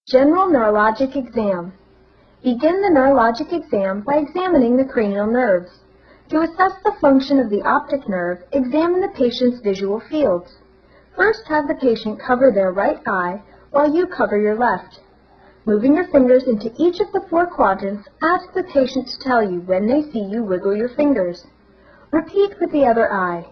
General neurologic exam. Begin the neurologic exam by examining the cranial nerves. To assess the function of the optic nerve, examine the patient's visual fields. First, have the patient cover their right eye while you cover your left. Moving your fingers into each of the 4 quadrants, ask the patient to tell you when they see you wiggle your fingers. Repeat with the other eye.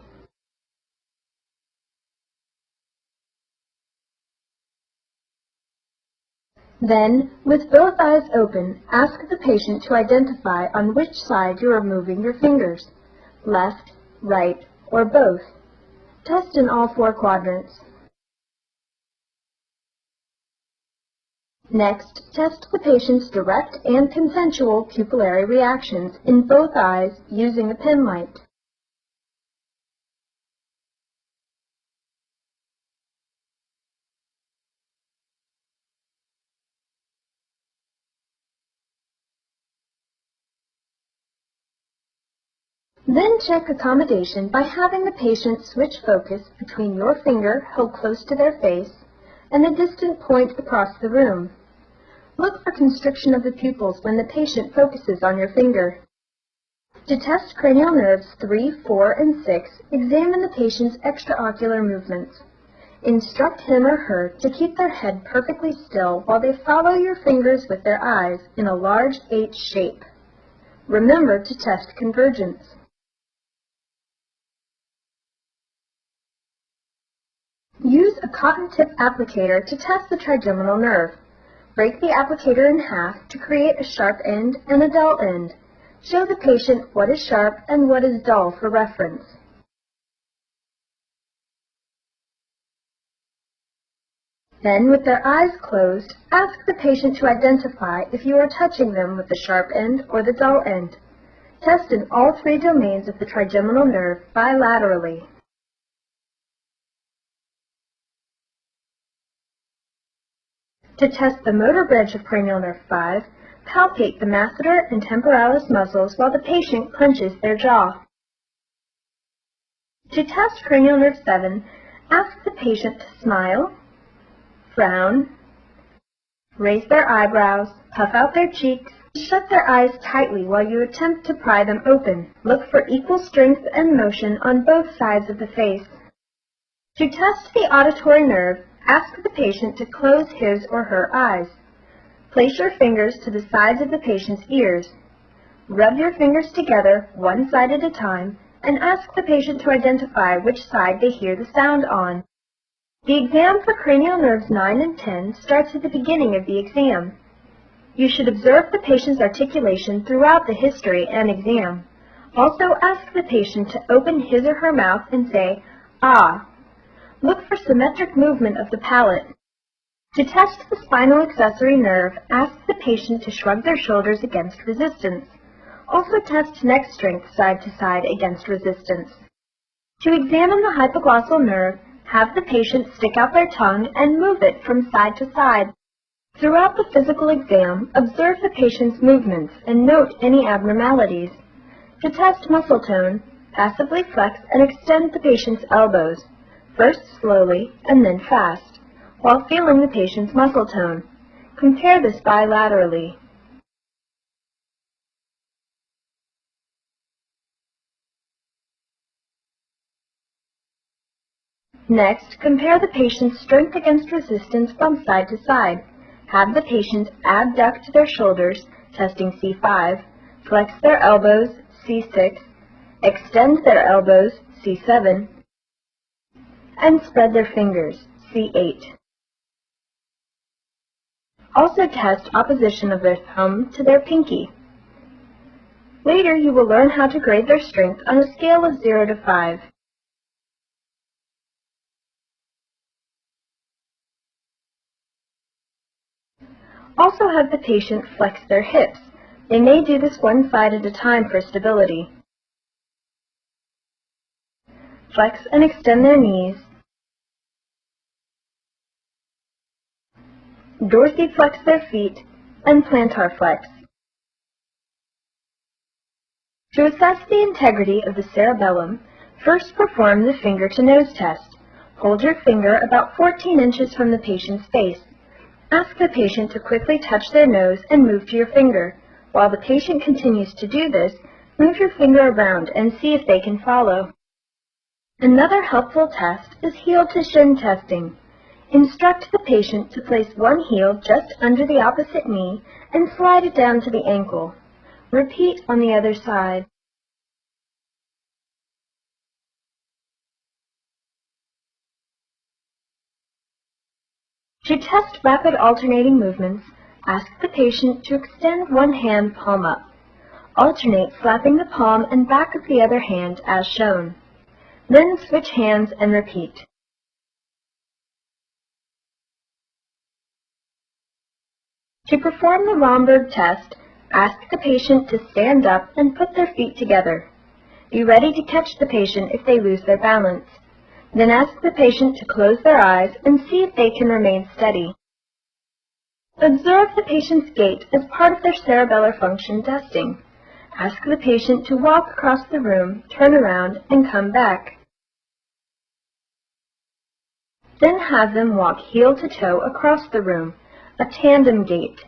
Then, with both eyes open, ask the patient to identify on which side you are moving your fingers, left, right, or both. Test in all 4 quadrants. Next, test the patient's direct and consensual pupillary reactions in both eyes using a pen light. Then check accommodation by having the patient switch focus between your finger held close to their face and a distant point across the room. Look for constriction of the pupils when the patient focuses on your finger. To test cranial nerves 3, 4, and 6, examine the patient's extraocular movements. Instruct him or her to keep their head perfectly still while they follow your fingers with their eyes in a large H shape. Remember to test convergence. Use a cotton tip applicator to test the trigeminal nerve. Break the applicator in half to create a sharp end and a dull end. Show the patient what is sharp and what is dull for reference. Then, with their eyes closed, ask the patient to identify if you are touching them with the sharp end or the dull end. Test in all 3 domains of the trigeminal nerve bilaterally. To test the motor branch of cranial nerve 5, palpate the masseter and temporalis muscles while the patient clenches their jaw. To test cranial nerve 7, ask the patient to smile, frown, raise their eyebrows, puff out their cheeks, shut their eyes tightly while you attempt to pry them open. Look for equal strength and motion on both sides of the face. To test the auditory nerve, ask the patient to close his or her eyes. Place your fingers to the sides of the patient's ears. Rub your fingers together, one side at a time, and ask the patient to identify which side they hear the sound on. The exam for cranial nerves 9 and 10 starts at the beginning of the exam. You should observe the patient's articulation throughout the history and exam. Also, ask the patient to open his or her mouth and say, "Ah." Look for symmetric movement of the palate. To test the spinal accessory nerve, ask the patient to shrug their shoulders against resistance. Also test neck strength side to side against resistance. To examine the hypoglossal nerve, have the patient stick out their tongue and move it from side to side. Throughout the physical exam, observe the patient's movements and note any abnormalities. To test muscle tone, passively flex and extend the patient's elbows, first slowly and then fast, while feeling the patient's muscle tone. Compare this bilaterally. Next, compare the patient's strength against resistance from side to side. Have the patient abduct their shoulders, testing C5, flex their elbows, C6, extend their elbows, C7, and spread their fingers, C8. Also test opposition of their thumb to their pinky. Later, you will learn how to grade their strength on a scale of 0 to 5. Also have the patient flex their hips. They may do this one side at a time for stability. Flex and extend their knees. Dorsiflex their feet and plantar flex. To assess the integrity of the cerebellum, first perform the finger-to-nose test. Hold your finger about 14 inches from the patient's face. Ask the patient to quickly touch their nose and move to your finger. While the patient continues to do this, move your finger around and see if they can follow. Another helpful test is heel-to-shin testing. Instruct the patient to place one heel just under the opposite knee and slide it down to the ankle. Repeat on the other side. To test rapid alternating movements, ask the patient to extend one hand palm up. Alternate slapping the palm and back of the other hand as shown. Then switch hands and repeat. To perform the Romberg test, ask the patient to stand up and put their feet together. Be ready to catch the patient if they lose their balance. Then ask the patient to close their eyes and see if they can remain steady. Observe the patient's gait as part of their cerebellar function testing. Ask the patient to walk across the room, turn around, and come back. Then have them walk heel to toe across the room, a tandem gait.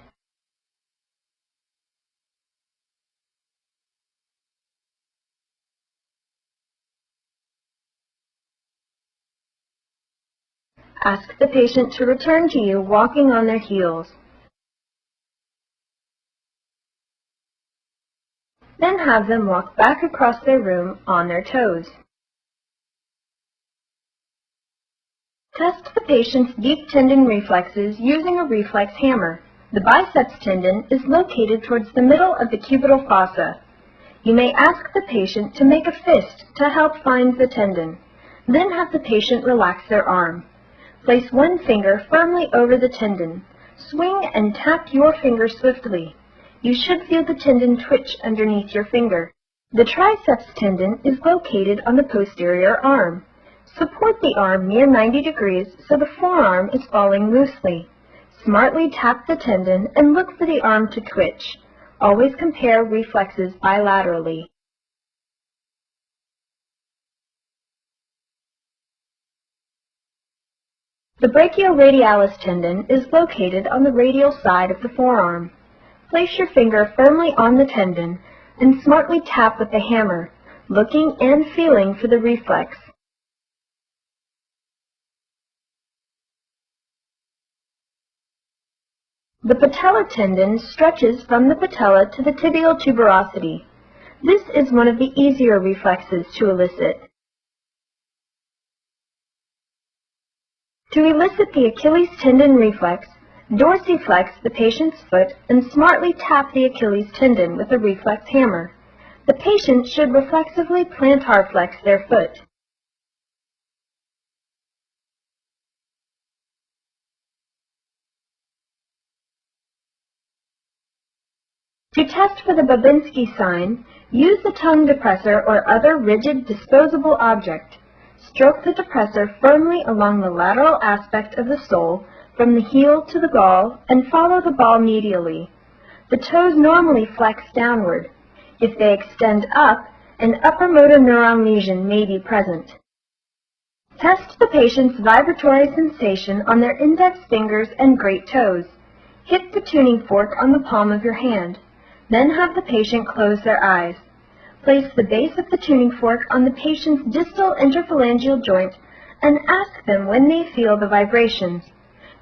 Ask the patient to return to you walking on their heels. Then have them walk back across their room on their toes. Test the patient's deep tendon reflexes using a reflex hammer. The biceps tendon is located towards the middle of the cubital fossa. You may ask the patient to make a fist to help find the tendon. Then have the patient relax their arm. Place one finger firmly over the tendon. Swing and tap your finger swiftly. You should feel the tendon twitch underneath your finger. The triceps tendon is located on the posterior arm. Support the arm near 90 degrees so the forearm is falling loosely. Smartly tap the tendon and look for the arm to twitch. Always compare reflexes bilaterally. The brachioradialis tendon is located on the radial side of the forearm. Place your finger firmly on the tendon and smartly tap with the hammer, looking and feeling for the reflex. The patella tendon stretches from the patella to the tibial tuberosity. This is one of the easier reflexes to elicit. To elicit the Achilles tendon reflex, dorsiflex the patient's foot and smartly tap the Achilles tendon with a reflex hammer. The patient should reflexively plantar flex their foot. To test for the Babinski sign, use the tongue depressor or other rigid disposable object. Stroke the depressor firmly along the lateral aspect of the sole from the heel to the ball and follow the ball medially. The toes normally flex downward. If they extend up, an upper motor neuron lesion may be present. Test the patient's vibratory sensation on their index fingers and great toes. Hit the tuning fork on the palm of your hand. Then have the patient close their eyes. Place the base of the tuning fork on the patient's distal interphalangeal joint and ask them when they feel the vibrations.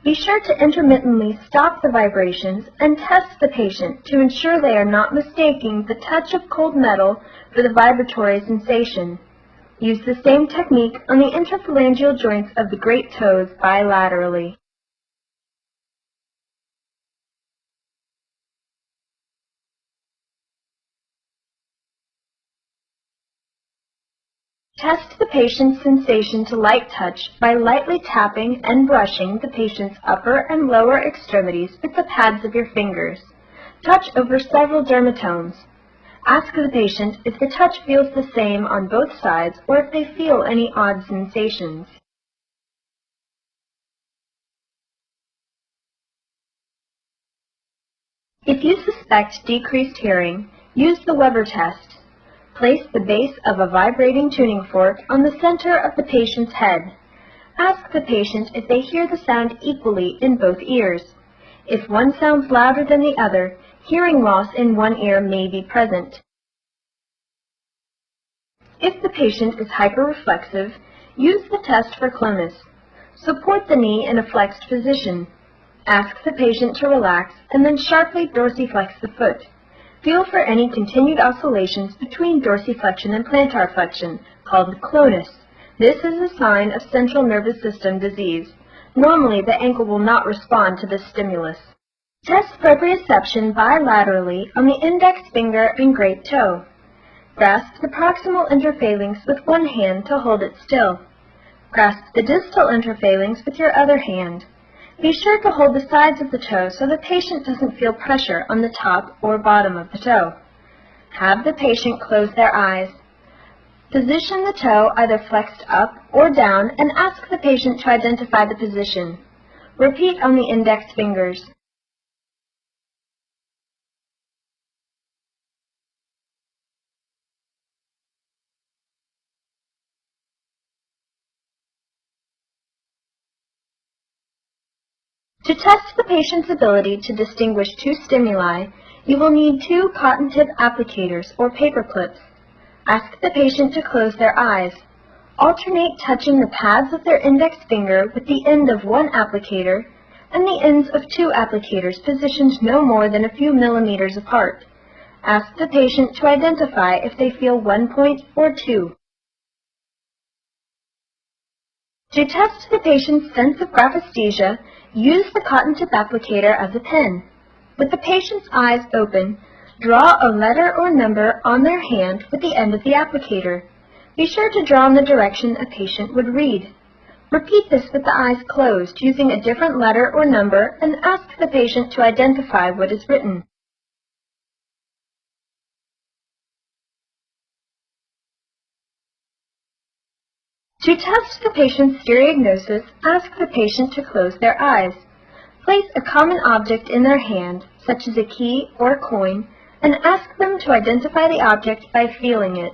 Be sure to intermittently stop the vibrations and test the patient to ensure they are not mistaking the touch of cold metal for the vibratory sensation. Use the same technique on the interphalangeal joints of the great toes bilaterally. Test the patient's sensation to light touch by lightly tapping and brushing the patient's upper and lower extremities with the pads of your fingers. Touch over several dermatomes. Ask the patient if the touch feels the same on both sides or if they feel any odd sensations. If you suspect decreased hearing, use the Weber test. Place the base of a vibrating tuning fork on the center of the patient's head. Ask the patient if they hear the sound equally in both ears. If one sounds louder than the other, hearing loss in one ear may be present. If the patient is hyperreflexive, use the test for clonus. Support the knee in a flexed position. Ask the patient to relax and then sharply dorsiflex the foot. Feel for any continued oscillations between dorsiflexion and plantar flexion, called clonus. This is a sign of central nervous system disease. Normally, the ankle will not respond to this stimulus. Test proprioception bilaterally on the index finger and great toe. Grasp the proximal interphalanx with one hand to hold it still. Grasp the distal interphalanx with your other hand. Be sure to hold the sides of the toe so the patient doesn't feel pressure on the top or bottom of the toe. Have the patient close their eyes. Position the toe either flexed up or down and ask the patient to identify the position. Repeat on the index fingers. To test the patient's ability to distinguish two stimuli, you will need two cotton tip applicators or paper clips. Ask the patient to close their eyes. Alternate touching the pads of their index finger with the end of one applicator and the ends of two applicators positioned no more than a few millimeters apart. Ask the patient to identify if they feel 1 point or 2. To test the patient's sense of graphesthesia, use the cotton tip applicator as a pen. With the patient's eyes open, draw a letter or number on their hand with the end of the applicator. Be sure to draw in the direction a patient would read. Repeat this with the eyes closed, using a different letter or number, and ask the patient to identify what is written. To test the patient's stereognosis, ask the patient to close their eyes. Place a common object in their hand, such as a key or a coin, and ask them to identify the object by feeling it.